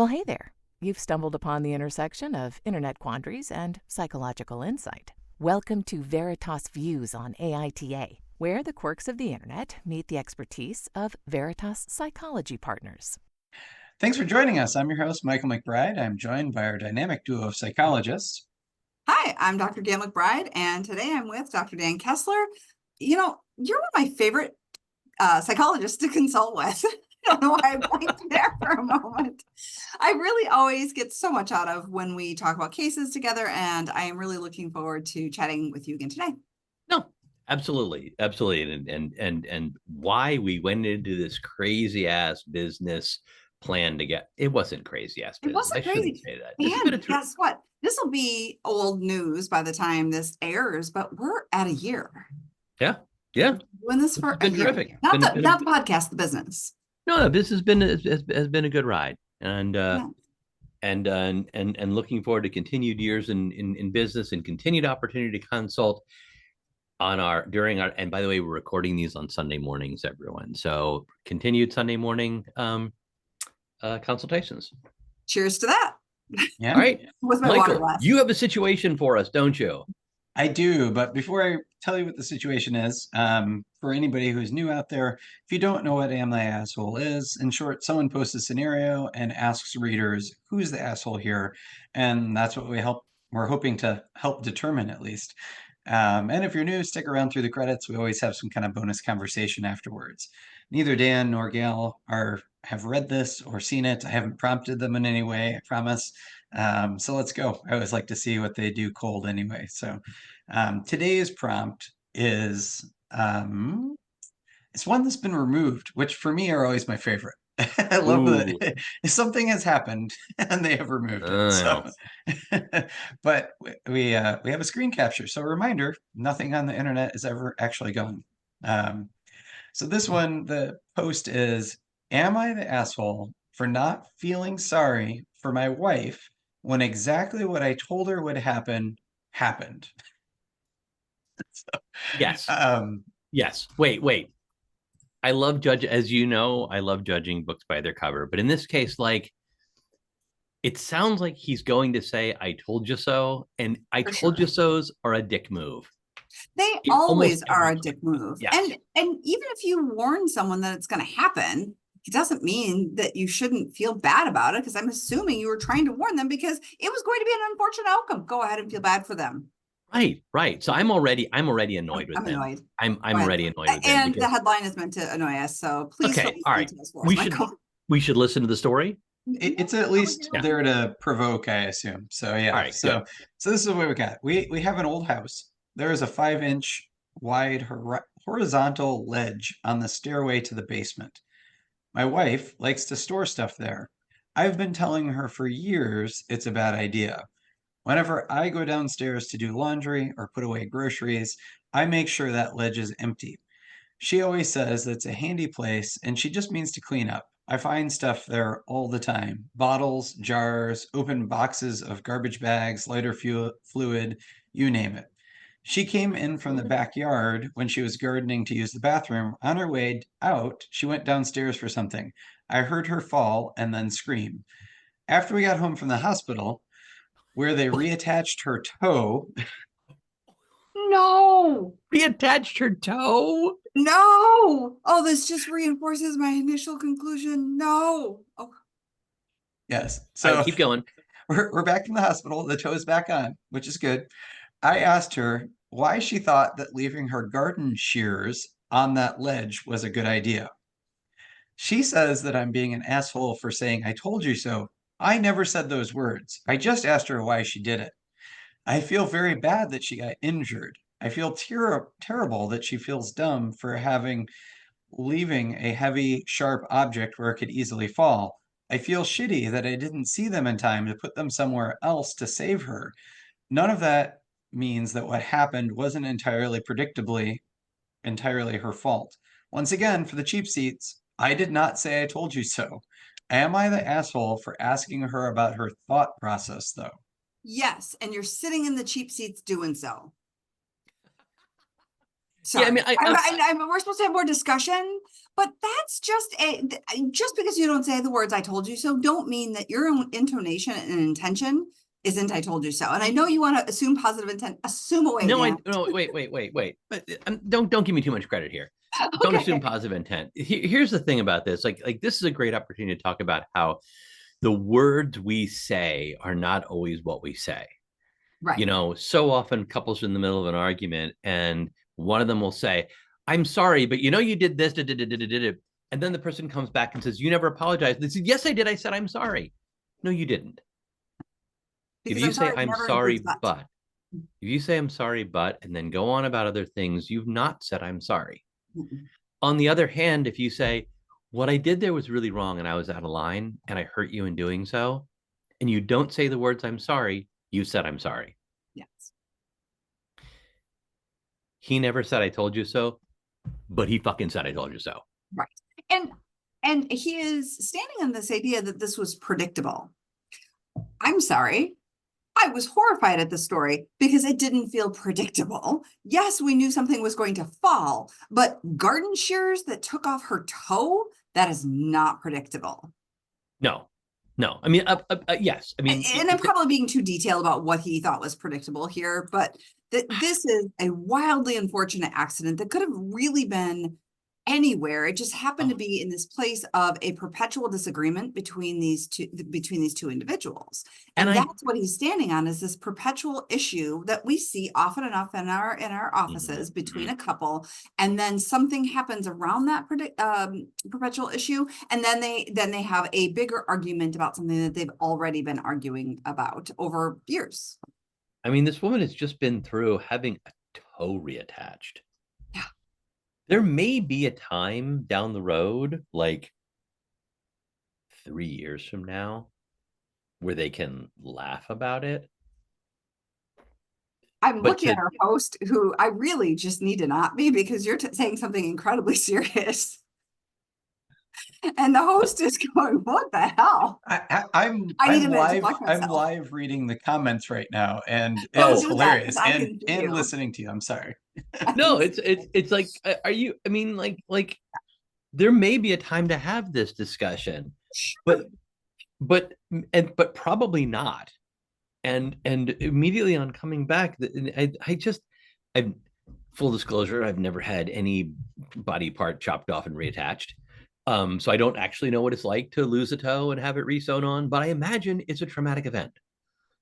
Well, hey there. You've stumbled upon the intersection of internet quandaries and psychological insight. Welcome to Veritas Views on AITA, where the quirks of the internet meet the expertise of Veritas Psychology Partners. Thanks for joining us. I'm your host, Michael McBride. I'm joined by our dynamic duo of psychologists. Hi, I'm Dr. Gayle MacBride, and today I'm with Dr. Dan Kessler. You know, you're one of my favorite psychologists to consult with. I don't know why I blanked there for a moment. I really always get so much out of when we talk about cases together, and I am really looking forward to chatting with you again today. No, absolutely. And why we went into this crazy ass business plan to get, it wasn't crazy ass business. It wasn't crazy. Say that. And guess what? This will be old news by the time this airs, but we're at a year. Yeah. Doing this for a year. Terrific. Not the podcast, the business. No, this has been a good ride, and looking forward to continued years in business and continued opportunity to consult on during our. And by the way, we're recording these on Sunday mornings, everyone. So continued Sunday morning consultations. Cheers to that. Yeah. All right, With my Michael, water glass. you have a situation for us, don't you? I do, but before I tell you what the situation is, for anybody who's new out there, if you don't know what Am I Asshole is, in short, someone posts a scenario and asks readers, who's the asshole here? And that's what we're hoping to help determine at least. And if you're new, stick around through the credits. We always have some kind of bonus conversation afterwards. Neither Dan nor Gayle have read this or seen it. I haven't prompted them in any way, I promise. So let's go. I always like to see what they do cold anyway. So today's prompt is it's one that's been removed, which for me are always my favorite. I love that if something has happened and they have removed it. So, but we have a screen capture. So a reminder, nothing on the internet is ever actually gone. So this one, the post is, am I the asshole for not feeling sorry for my wife when exactly what I told her would happen happened? So, yes. Yes. Wait. I love as you know, I love judging books by their cover. But in this case, like, it sounds like he's going to say, I told you so. And I told you so's are a dick move. They always are a dick move. Yes. And even if you warn someone that it's going to happen, it doesn't mean that you shouldn't feel bad about it, because I'm assuming you were trying to warn them because it was going to be an unfortunate outcome. Go ahead and feel bad for them. Right. So I'm already annoyed with them. Annoyed. I'm already annoyed with them. And the headline is meant to annoy us, so please. Okay, all right. We should listen to the story. It's at least there to provoke, I assume. So yeah. All right, so this is what we got. We have an old house. There is a 5-inch wide horizontal ledge on the stairway to the basement. My wife likes to store stuff there. I've been telling her for years it's a bad idea. Whenever I go downstairs to do laundry or put away groceries, I make sure that ledge is empty. She always says it's a handy place and she just means to clean up. I find stuff there all the time. Bottles, jars, open boxes of garbage bags, lighter fluid, you name it. She came in from the backyard when she was gardening to use the bathroom. On her way out, she went downstairs for something. I heard her fall and then scream. After we got home from the hospital, where they reattached her toe. No! Reattached her toe? No! Oh, this just reinforces my initial conclusion. No! Oh. Yes. So keep going. We're back from the hospital. The toe is back on, which is good. I asked her why she thought that leaving her garden shears on that ledge was a good idea. She says that I'm being an asshole for saying, I told you so. I never said those words. I just asked her why she did it. I feel very bad that she got injured. I feel terrible that she feels dumb for leaving a heavy, sharp object where it could easily fall. I feel shitty that I didn't see them in time to put them somewhere else to save her. None of that means that what happened wasn't entirely her fault. Once again, for the cheap seats, I did not say I told you so. Am I the asshole for asking her about her thought process, though? Yes, and you're sitting in the cheap seats doing so. Sorry. Yeah, I mean, we're supposed to have more discussion, but that's it's just just because you don't say the words "I told you so" don't mean that your own intonation and intention isn't "I told you so." And I know you want to assume positive intent. Assume away. No, wait. But don't give me too much credit here. Okay. Don't assume positive intent. Here's the thing about this. Like this is a great opportunity to talk about how the words we say are not always what we say. Right. You know, so often couples are in the middle of an argument and one of them will say, "I'm sorry, but you know, you did this, and then the person comes back and says, "You never apologized." They said, "Yes, I did. I said, I'm sorry." No, you didn't. Because if you say, "I'm sorry, but," if you say, "I'm sorry, but," and then go on about other things, you've not said, "I'm sorry." On the other hand, if you say, "What I did there was really wrong and I was out of line and I hurt you in doing so," and you don't say the words, "I'm sorry," you said, "I'm sorry." Yes. He never said, "I told you so," but he fucking said, "I told you so." Right. And he is standing on this idea that this was predictable. I'm sorry. I was horrified at the story because it didn't feel predictable. Yes, we knew something was going to fall, but garden shears that took off her toe, that is not predictable. No. I mean, yes. I mean, and I'm probably being too detailed about what he thought was predictable here, but this is a wildly unfortunate accident that could have really been anywhere. It just happened to be in this place of a perpetual disagreement between these two individuals. And that's what he's standing on, is this perpetual issue that we see often enough in our offices between a couple. And then something happens around that perpetual issue. And then they have a bigger argument about something that they've already been arguing about over years. I mean, this woman has just been through having a toe reattached. There may be a time down the road, like 3 years from now, where they can laugh about it. I'm looking at our host, who I really just need to not be, because you're saying something incredibly serious. And the host is going, "What the hell?" I'm live reading the comments right now, and it's hilarious. And listening to you. I'm sorry. No, it's like, are you? I mean, like, there may be a time to have this discussion, but probably not. And immediately on coming back, I've full disclosure, I've never had any body part chopped off and reattached. So I don't actually know what it's like to lose a toe and have it re-sewn on, but I imagine it's a traumatic event.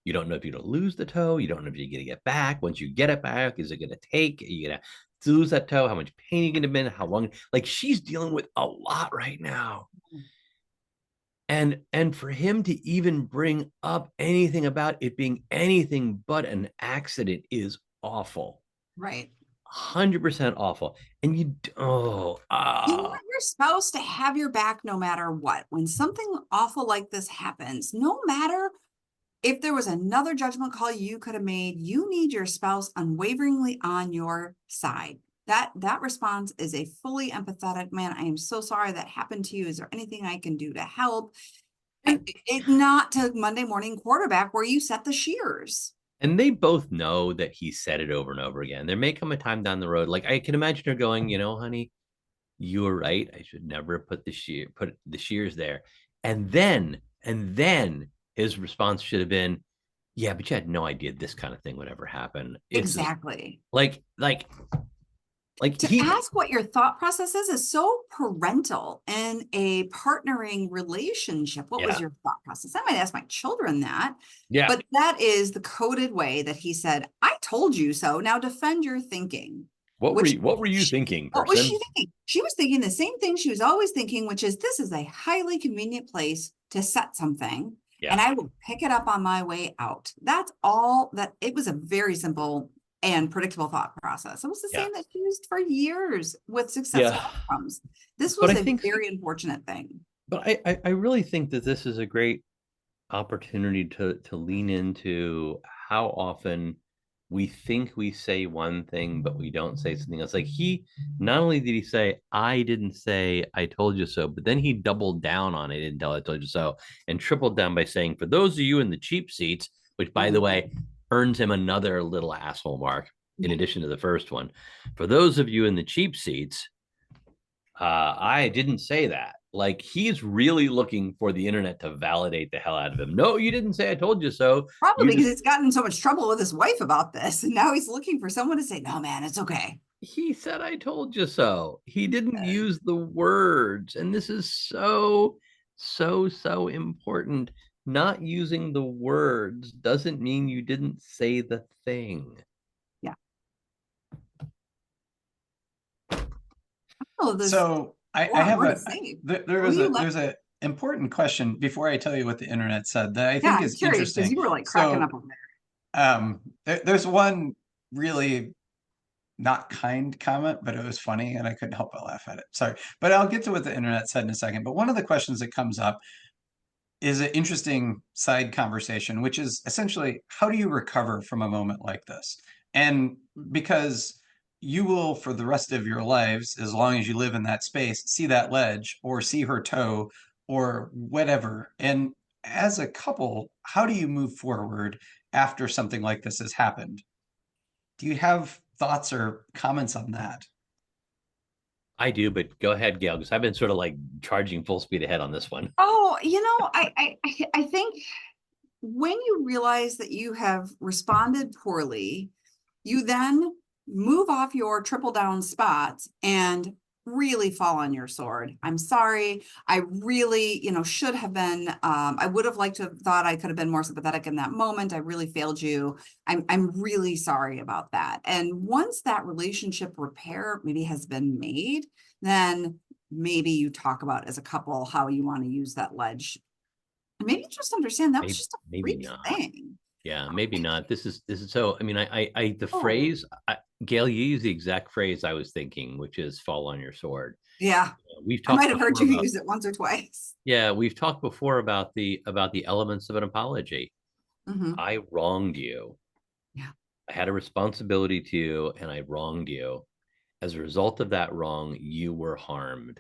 You don't know if you're going to lose the toe. You don't know if you're going to get it back. Once you get it back, is it going to take? Are you going to lose that toe? How much pain are you going to be in? How long? Like, she's dealing with a lot right now. And for him to even bring up anything about it being anything but an accident is awful. Right. 100% awful. And you want your spouse to have your back no matter what. When something awful like this happens, no matter if there was another judgment call you could have made, you need your spouse unwaveringly on your side. That response is a fully empathetic, "Man, I am so sorry that happened to you. Is there anything I can do to help?" And it not to Monday morning quarterback where you set the shears. And they both know that he said it over and over again. There may come a time down the road, like I can imagine her going, "You know, honey, you were right. I should never put the shears there." And then his response should have been, "Yeah, but you had no idea this kind of thing would ever happen." Exactly. To ask what your thought process is so parental in a partnering relationship. What was your thought process? I might ask my children that. Yeah. But that is the coded way that he said, "I told you so. Now defend your thinking." What were you thinking, person? What was she thinking? She was thinking the same thing she was always thinking, which is, this is a highly convenient place to set something. Yeah. And I will pick it up on my way out. That's all that. It was a very simple and predictable thought process. It was the same that she used for years with successful outcomes. This was a very unfortunate thing. But I really think that this is a great opportunity to lean into how often we think we say one thing, but we don't say something else. Like, he, not only did he say, "I didn't say I told you so," but then he doubled down on "I didn't tell I told you so," and tripled down by saying, "For those of you in the cheap seats," which, by the way, earns him another little asshole mark in addition to the first one. "For those of you in the cheap seats, I didn't say that. Like, he's really looking for the internet to validate the hell out of him. No, you didn't say I told you so. Probably because he's gotten in so much trouble with his wife about this. And now he's looking for someone to say, no, man, it's okay. He said, I told you so. He didn't use the words. And this is so important. Not using the words doesn't mean you didn't say the thing. Yeah. So I have there's an important question before I tell you what the internet said that I think is interesting. You were like cracking up on there. There's one really not kind comment, but it was funny and I couldn't help but laugh at it. Sorry, but I'll get to what the internet said in a second. But one of the questions that comes up is an interesting side conversation, which is essentially, how do you recover from a moment like this? And because you will, for the rest of your lives, as long as you live in that space, see that ledge or see her toe or whatever. And as a couple, how do you move forward after something like this has happened? Do you have thoughts or comments on that? I do, but go ahead, Gail, because I've been sort of like charging full speed ahead on this one. Oh, I think when you realize that you have responded poorly, you then move off your triple down spots and really fall on your sword. I'm sorry. I really, should have been, I would have liked to have thought I could have been more sympathetic in that moment. I really failed you. I'm really sorry about that. And once that relationship repair maybe has been made, then maybe you talk about as a couple how you want to use that ledge. And maybe just understand that was just a freak thing. Yeah, maybe not. This is so, I mean, the phrase, Gail, you use the exact phrase I was thinking, which is fall on your sword. Yeah. We've talked I might have heard you use it once or twice. Yeah, we've talked before about the elements of an apology. Mm-hmm. I wronged you. Yeah. I had a responsibility to you and I wronged you. As a result of that wrong, you were harmed.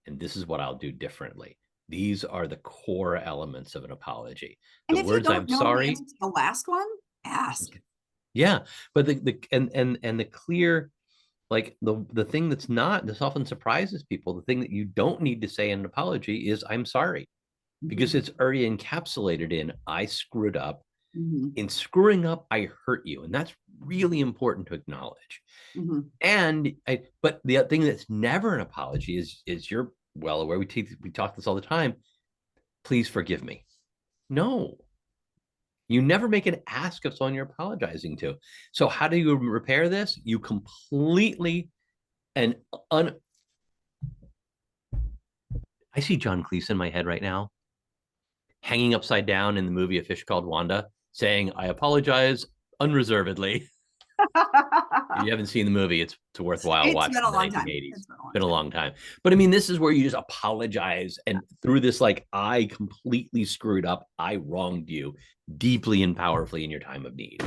And this is what I'll do differently. These are the core elements of an apology. And the if words you don't I'm know sorry. The last one, ask. Yeah, but the clear, like the thing that's not, this often surprises people. The thing that you don't need to say in an apology is I'm sorry, because it's already encapsulated in I screwed up. Mm-hmm. In screwing up, I hurt you, and that's really important to acknowledge. Mm-hmm. But the thing that's never an apology is you're well aware, we talk this all the time, please forgive me. No, you never make an ask of someone you're apologizing to. So how do you repair this? You completely I see John Cleese in my head right now, hanging upside down in the movie A Fish Called Wanda, saying, I apologize unreservedly. If you haven't seen the movie, it's a worthwhile watch. It's been a long time. It's been a long time. But I mean, this is where you just apologize. And through this, like, I completely screwed up. I wronged you deeply and powerfully in your time of need.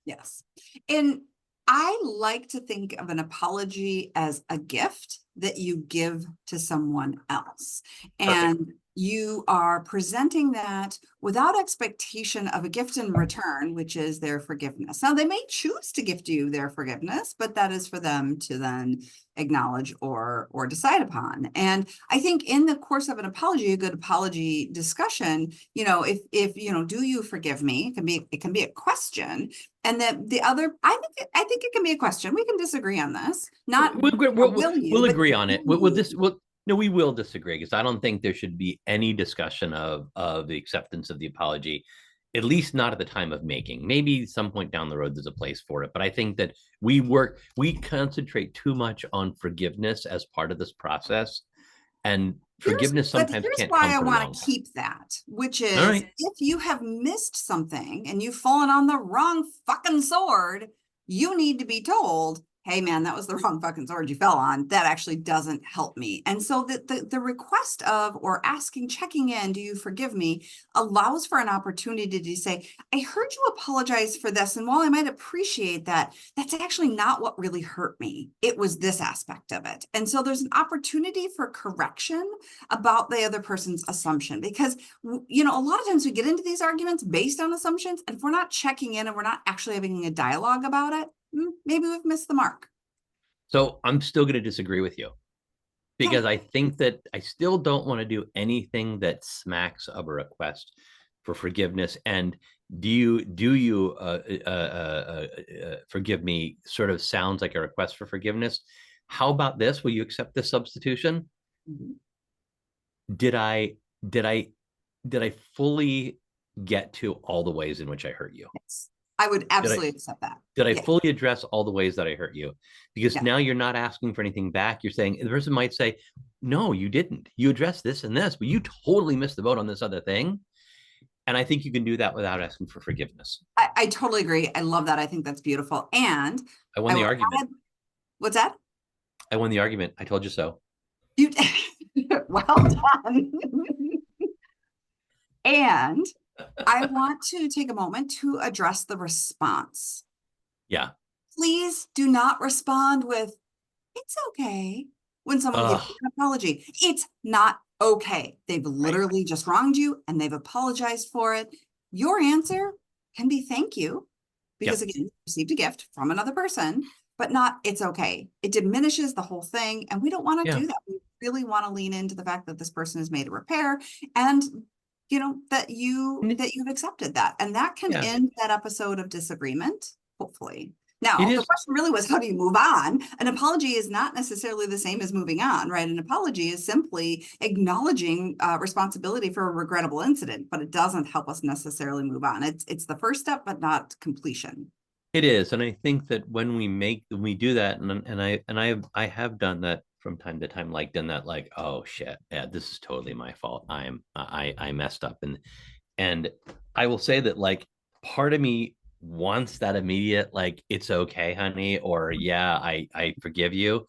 Yes. And I like to think of an apology as a gift that you give to someone else. And Perfect. You are presenting that without expectation of a gift in return, which is their forgiveness. Now, they may choose to gift you their forgiveness, but that is for them to then acknowledge or decide upon. And I think in the course of an apology, a good apology discussion, if do you forgive me? It can be a question. And that the other, I think it can be a question. We can disagree on this. We'll agree on it. We will disagree, because I don't think there should be any discussion of the acceptance of the apology, at least not at the time of making. Maybe some point down the road there's a place for it, but I think that we concentrate too much on forgiveness as part of this process, and forgiveness sometimes can't come from Here's why I want to keep that, which is if you have missed something and you've fallen on the wrong fucking sword, you need to be told, hey man, that was the wrong fucking sword you fell on. That actually doesn't help me. And so the request of, or asking, checking in, do you forgive me, allows for an opportunity to say, I heard you apologize for this. And while I might appreciate that, that's actually not what really hurt me. It was this aspect of it. And so there's an opportunity for correction about the other person's assumption, because, a lot of times we get into these arguments based on assumptions. And if we're not checking in and we're not actually having a dialogue about it, maybe we've missed the mark. So I'm still going to disagree with you. because I think that I still don't want to do anything that smacks of a request for forgiveness. And do you forgive me sort of sounds like a request for forgiveness. How about this? Will you accept this substitution? Mhm. Did I fully get to all the ways in which I hurt you? Yes. I would absolutely accept that. Did I fully address all the ways that I hurt you? Because now you're not asking for anything back. You're saying, the person might say, no, you didn't. You addressed this and this, but you totally missed the boat on this other thing. And I think you can do that without asking for forgiveness. I totally agree. I love that. I think that's beautiful. And I won the argument. What's that? I won the argument. I told you so. You well done. And I want to take a moment to address the response. Yeah. Please do not respond with, it's okay, when someone gives you an apology. It's not okay. They've literally just wronged you and they've apologized for it. Your answer can be thank you, because again, you received a gift from another person, but not it's okay. It diminishes the whole thing. And we don't want to do that. We really want to lean into the fact that this person has made a repair and that you've accepted that. And that can end that episode of disagreement, hopefully. Now, the question really was, how do you move on? An apology is not necessarily the same as moving on, right? An apology is simply acknowledging responsibility for a regrettable incident, but it doesn't help us necessarily move on. It's the first step, but not completion. It is. And I think that when we do that, and I have done that from time to time, like done that, like, oh shit, yeah, this is totally my fault. I messed up. And I will say that, like, part of me wants that immediate, like, it's okay, honey, or yeah, I forgive you.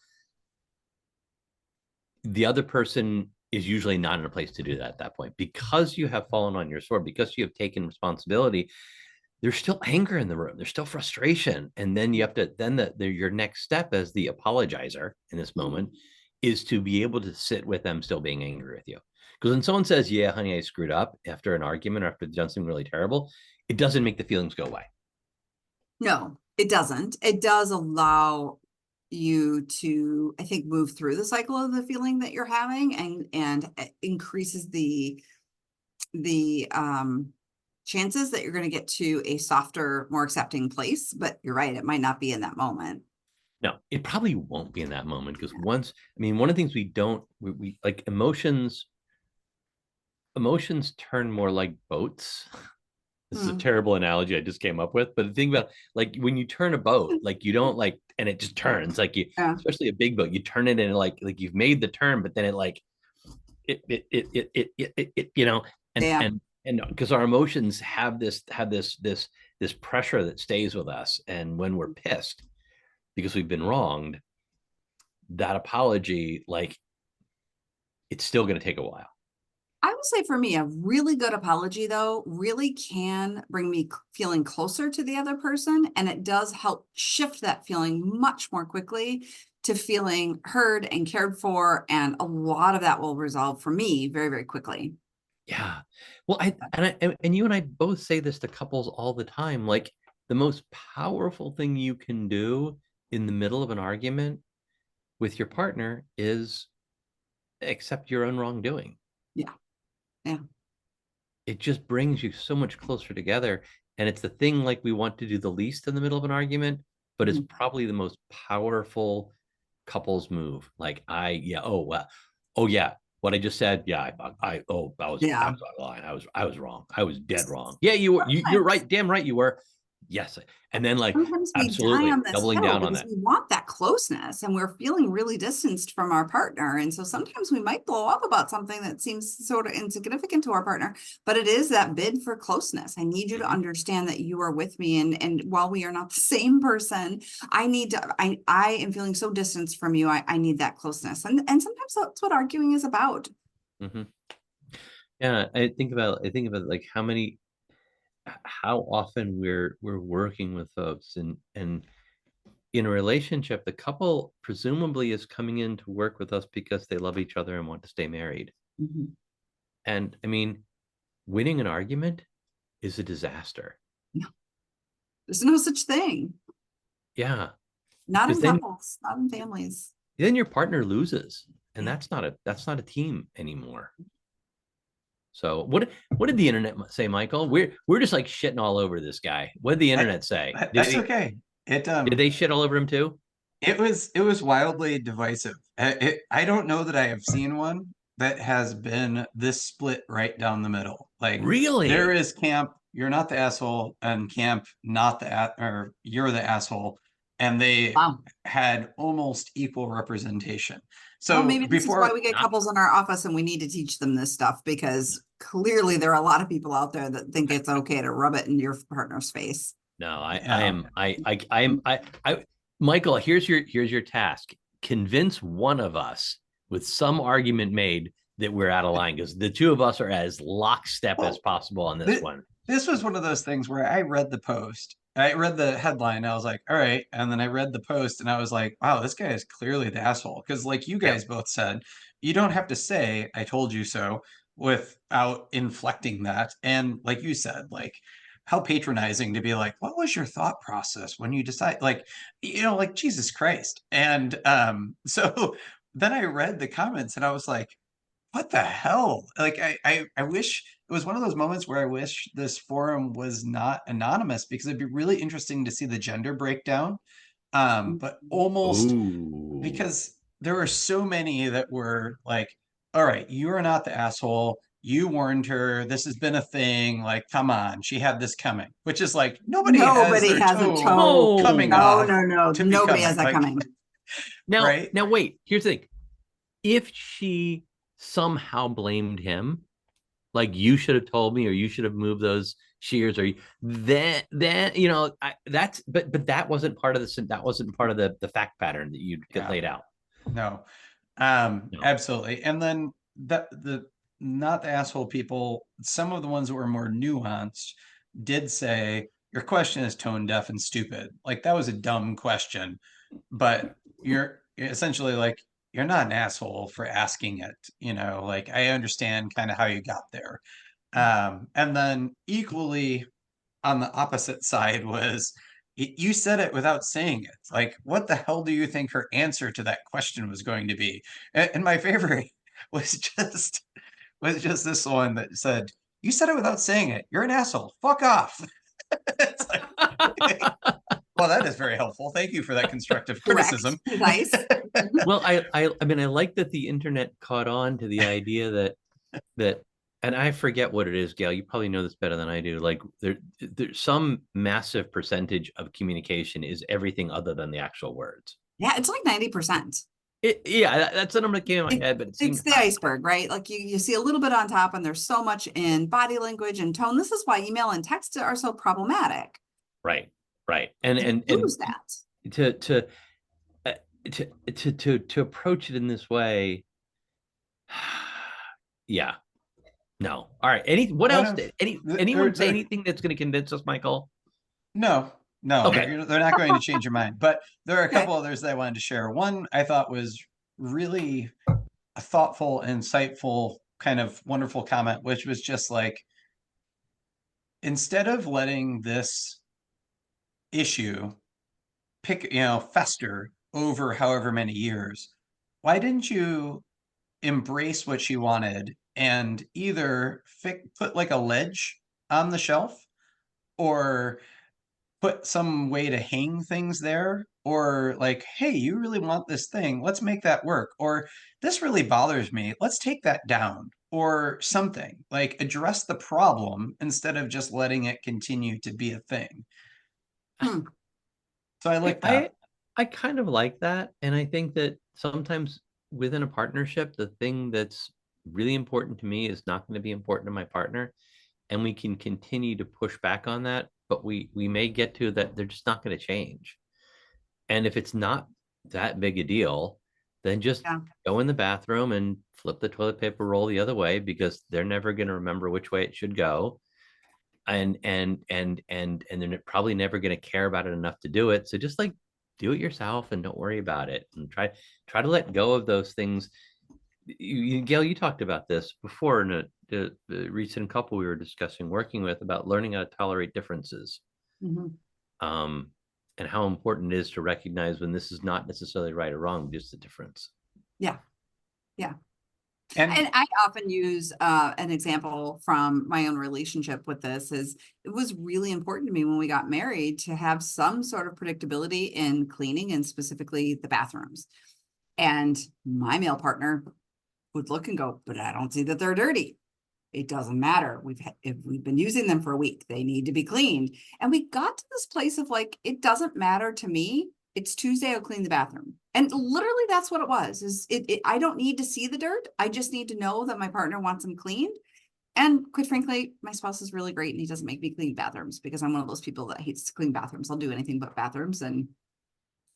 The other person is usually not in a place to do that at that point, because you have fallen on your sword, because you have taken responsibility. There's still anger in the room. There's still frustration. And then you have to, your next step as the apologizer in this moment is to be able to sit with them still being angry with you. Because when someone says, yeah, honey, I screwed up after an argument, or after they've done something really terrible, it doesn't make the feelings go away. No, it doesn't. It does allow you to, I think, move through the cycle of the feeling that you're having, and increases the chances that you're going to get to a softer, more accepting place. But you're right, it might not be in that moment. No, it probably won't be in that moment, because one of the things we like, emotions turn more like boats. This is a terrible analogy I just came up with, but think about, like, when you turn a boat, like, you don't, like, and it just turns, like, especially a big boat, you turn it and like you've made the turn, but then it, like, and because our emotions have this pressure that stays with us. And when we're pissed because we've been wronged, that apology, like, it's still going to take a while. I would say for me, a really good apology, though, really can bring me feeling closer to the other person. And it does help shift that feeling much more quickly to feeling heard and cared for. And a lot of that will resolve for me very, very quickly. Yeah. Well, and you and I both say this to couples all the time. Like, the most powerful thing you can do in the middle of an argument with your partner is accept your own wrongdoing. Yeah. Yeah. It just brings you so much closer together. And it's the thing, like, we want to do the least in the middle of an argument, but it's probably the most powerful couples move. Like, what I just said. Yeah, I was out of line. I was wrong. I was dead wrong. Yeah, you're right. Damn right you were. Yes. And then, like, absolutely doubling down on that. We want that closeness, and we're feeling really distanced from our partner. And so sometimes we might blow up about something that seems sort of insignificant to our partner, but it is that bid for closeness. I need you to understand that you are with me. And while we are not the same person, I am feeling so distanced from you. I need that closeness. And sometimes that's what arguing is about. Yeah. I think about like how often we're working with folks, and in a relationship, the couple presumably is coming in to work with us because they love each other and want to stay married. And winning an argument is a disaster. No, there's no such thing. Yeah. Not in couples, not in families. Then your partner loses. And that's not a team anymore. So what did the internet say, Michael? We're just like shitting all over this guy. What did the internet say? That's okay. Did they shit all over him too? It was wildly divisive. I don't know that I have seen one that has been this split right down the middle. Like, really, there is camp, you're not the asshole, and camp, or you're the asshole, and they had almost equal representation. So well, maybe this is why we get couples in our office and we need to teach them this stuff, because clearly there are a lot of people out there that think it's okay to rub it in your partner's face. No, Michael, here's your task. Convince one of us with some argument made that we're out of line, because the two of us are as lockstep as possible on this one. This was one of those things where I read the post. I read the headline and I was like, all right. And then I read the post and I was like, wow, this guy is clearly the asshole. Because like you guys both said, you don't have to say, I told you so, without inflecting that. And like you said, like, how patronizing to be like, what was your thought process when you decide, like, like, Jesus Christ. And so then I read the comments and I was like, what the hell? Like, I wish it was one of those moments where I wish this forum was not anonymous, because it'd be really interesting to see the gender breakdown. But almost because there were so many that were like, all right, you are not the asshole. You warned her. This has been a thing. Like, come on, she had this coming. Which is like, nobody has a toe coming off. No, nobody has that coming. Now, now wait. Here's the thing: if she somehow blamed him, like, you should have told me, or you should have moved those shears, or then that's but that wasn't part of the fact pattern that you laid out. No, absolutely. And then the not the asshole people, some of the ones that were more nuanced did say, your question is tone deaf and stupid. Like, that was a dumb question, but you're essentially like, you're not an asshole for asking it. Like, I understand kind of how you got there. And then equally on the opposite side was, you said it without saying it. Like, what the hell do you think her answer to that question was going to be? And my favorite was just this one that said, you said it without saying it. You're an asshole. Fuck off. It's like, okay. Well, that is very helpful. Thank you for that constructive criticism. Nice. Well, I mean, I like that the internet caught on to the idea that, and I forget what it is, Gail, you probably know this better than I do. Like, there's some massive percentage of communication is everything other than the actual words. Yeah, it's like 90%. That's what I'm looking in my head, but it's the iceberg, right? Like, you see a little bit on top, and there's so much in body language and tone. This is why email and text are so problematic. Right. And lose that to approach it in this way. Yeah. No. All right. What else? Anyone say anything that's going to convince us, Michael? No. Okay. They're not going to change your mind. But there are a couple others that I wanted to share. One I thought was really a thoughtful, insightful, kind of wonderful comment, which was just like, instead of letting this issue fester over however many years, why didn't you embrace what she wanted and either put like a ledge on the shelf, or put some way to hang things there, or like, hey, you really want this thing, let's make that work, or this really bothers me, let's take that down, or something. Like, address the problem instead of just letting it continue to be a thing. So I like that. I kind of like that. And I think that sometimes within a partnership, the thing that's really important to me is not going to be important to my partner. And we can continue to push back on that, but we may get to that they're just not going to change. And if it's not that big a deal, then just go in the bathroom and flip the toilet paper roll the other way, because they're never going to remember which way it should go. And they're probably never going to care about it enough to do it. So just like, do it yourself and don't worry about it, and try to let go of those things. Gail, you talked about this before in a recent couple we were discussing working with, about learning how to tolerate differences. And how important it is to recognize when this is not necessarily right or wrong, just a difference. Yeah. Yeah. And I often use an example from my own relationship with this is it was really important to me when we got married to have some sort of predictability in cleaning and specifically the bathrooms. And my male partner would look and go, but I don't see that they're dirty. It doesn't matter. If we've been using them for a week, they need to be cleaned. And we got to this place of like, it doesn't matter to me. It's Tuesday, I'll clean the bathroom. And literally that's what it was, I don't need to see the dirt. I just need to know that my partner wants them cleaned. And quite frankly, my spouse is really great and he doesn't make me clean bathrooms because I'm one of those people that hates to clean bathrooms. I'll do anything but bathrooms and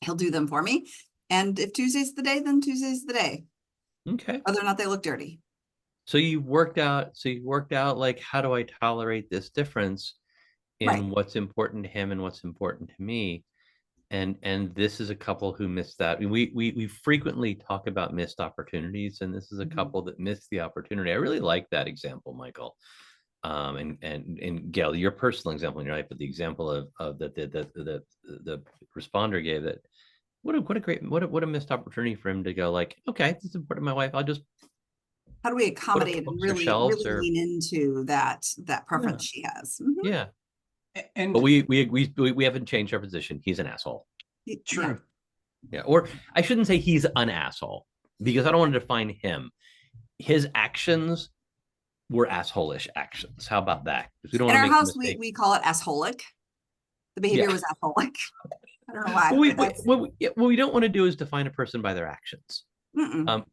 he'll do them for me. And if Tuesday's the day, then Tuesday's the day. Okay. Whether or not they look dirty. So you worked out like, how do I tolerate this difference in what's important to him and what's important to me? And this is a couple who missed that. We frequently talk about missed opportunities, and this is a couple that missed the opportunity. I really like that example, Michael. And Gail, your personal example, you're right, but the example of the responder gave, that what a missed opportunity for him to go like, okay, this is important to my wife. I'll just, how do we accommodate and really lean into that preference she has? Yeah. But we haven't changed our position. He's an asshole. True. Yeah. Or I shouldn't say he's an asshole because I don't want to define him. His actions were asshole-ish actions. How about that? We don't in our house, we call it assholic. The behavior was assholic. I don't know why. What we don't want to do is define a person by their actions.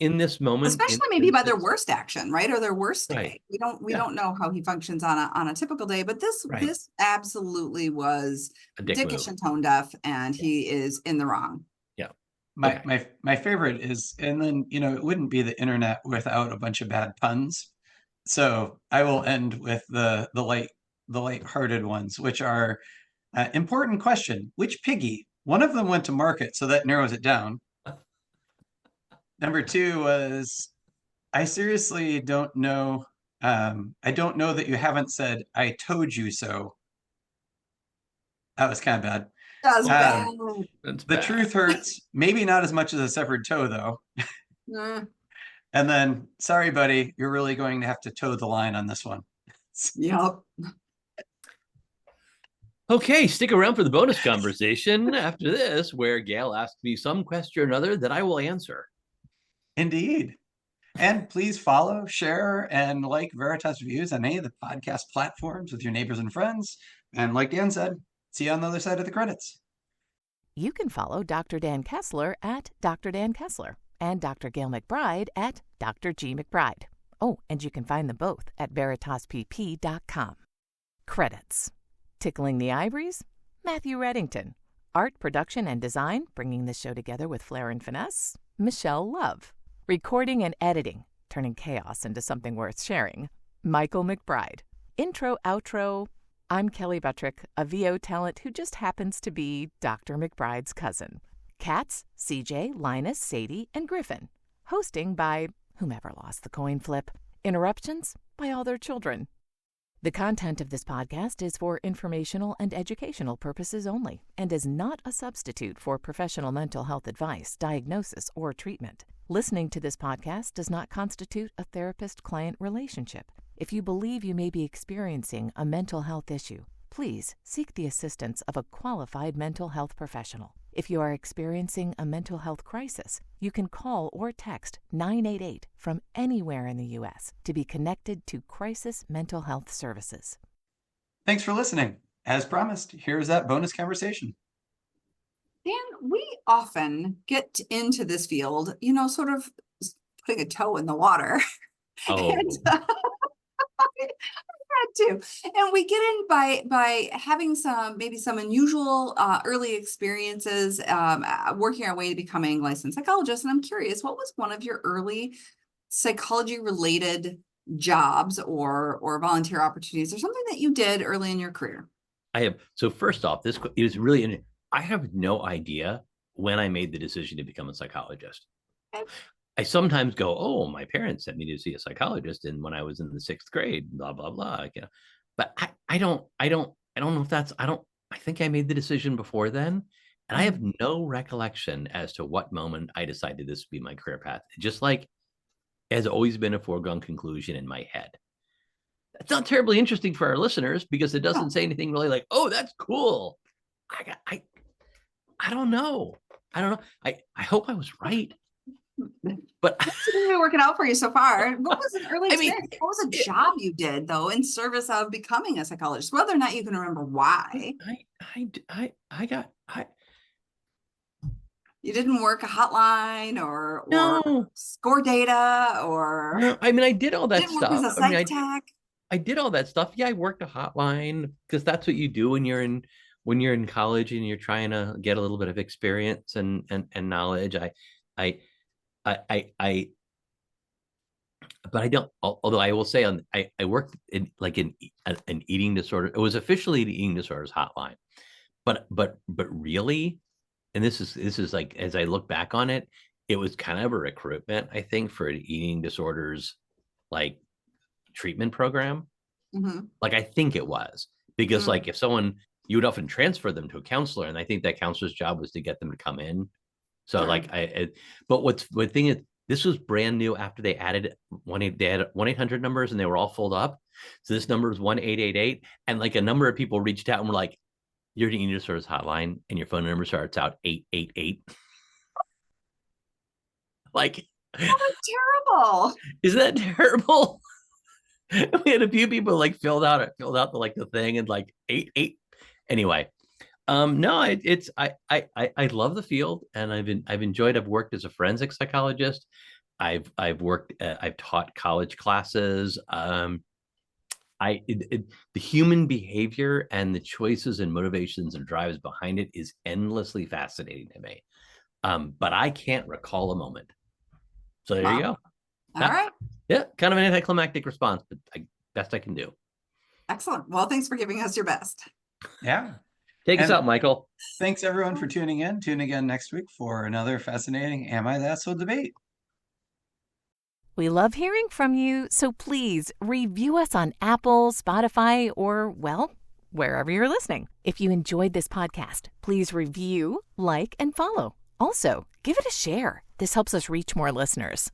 In this moment, especially maybe by their worst action, right? Or their worst day. We don't know how he functions on a typical day, but this absolutely was dickish and tone deaf, and he is in the wrong. Yeah. My favorite is, and then it wouldn't be the internet without a bunch of bad puns. So I will end with the light-hearted ones, which are important question. Which piggy? One of them went to market, so that narrows it down. Number 2 was, I seriously don't know. I don't know that you haven't said, I told you so. That was kind of bad. That was bad. The truth hurts. Maybe not as much as a severed toe, though. And then, sorry, buddy, you're really going to have to toe the line on this one. Yep. Okay, stick around for the bonus conversation after this, where Gail asks me some question or another that I will answer. Indeed. And please follow, share, and like Veritas Views on any of the podcast platforms with your neighbors and friends. And like Dan said, see you on the other side of the credits. You can follow Dr. Dan Kessler at Dr. Dan Kessler and Dr. Gayle MacBride at Dr. G. MacBride. Oh, and you can find them both at veritaspp.com. Credits. Tickling the Ivories, Matthew Reddington. Art, production, and design, bringing this show together with flair and finesse, Michelle Love. Recording and editing, turning chaos into something worth sharing, Michael MacBride. Intro, outro, I'm Kelly Buttrick, a VO talent who just happens to be Dr. MacBride's cousin. Cats, CJ, Linus, Sadie, and Griffin. Hosting by whomever lost the coin flip. Interruptions by all their children. The content of this podcast is for informational and educational purposes only and is not a substitute for professional mental health advice, diagnosis, or treatment. Listening to this podcast does not constitute a therapist-client relationship. If you believe you may be experiencing a mental health issue, please seek the assistance of a qualified mental health professional. If you are experiencing a mental health crisis, you can call or text 988 from anywhere in the U.S. to be connected to Crisis Mental Health Services. Thanks for listening. As promised, here's that bonus conversation. Dan, we often get into this field, sort of putting a toe in the water. Oh. And, too. And we get in by having some unusual early experiences working our way to becoming licensed psychologists. And I'm curious, what was one of your early psychology related jobs or volunteer opportunities or something that you did early in your career? I have. So first off, this is really, I have no idea when I made the decision to become a psychologist. Okay. I sometimes go, oh, my parents sent me to see a psychologist, and when I was in the 6th grade, blah blah blah. But I don't know if that's, I think I made the decision before then, and I have no recollection as to what moment I decided this would be my career path. Just like has always been a foregone conclusion in my head. It's not terribly interesting for our listeners because it doesn't say anything really like, oh, that's cool. I don't know. I hope I was right. But it's really working out for you so far. What was an early experience? What was a job you did though in service of becoming a psychologist? Whether or not you can remember why. You didn't work a hotline or score data or. No, I mean, I did all that didn't stuff. Work as a psych tech. I did all that stuff. Yeah, I worked a hotline because that's what you do when you're in college and you're trying to get a little bit of experience and knowledge. But I don't. Although I will say, I worked in like an eating disorder. It was officially the eating disorders hotline, but really, and this is like as I look back on it, it was kind of a recruitment, I think, for an eating disorders like treatment program. Mm-hmm. Like I think it was because like if someone, you would often transfer them to a counselor, and I think that counselor's job was to get them to come in. So like but the thing is, this was brand new after they added they had 1-800 numbers and they were all filled up. So this number is 1-888, and like a number of people reached out and were like, "You're the eating disorders hotline, and your phone number starts out 888." Like, that's terrible. Isn't that terrible? We had a few people like filled out the thing and like 88. Anyway. No, I love the field, and I've enjoyed. I've worked as a forensic psychologist. I've taught college classes. The human behavior and the choices and motivations and drives behind it is endlessly fascinating to me. But I can't recall a moment. So there you go. All right. Yeah, kind of an anticlimactic response, but best I can do. Excellent. Well, thanks for giving us your best. Yeah. Take us out, Michael. Thanks, everyone, for tuning in. Tune again next week for another fascinating Am I That So debate. We love hearing from you, so please review us on Apple, Spotify, or, well, wherever you're listening. If you enjoyed this podcast, please review, like, and follow. Also, give it a share. This helps us reach more listeners.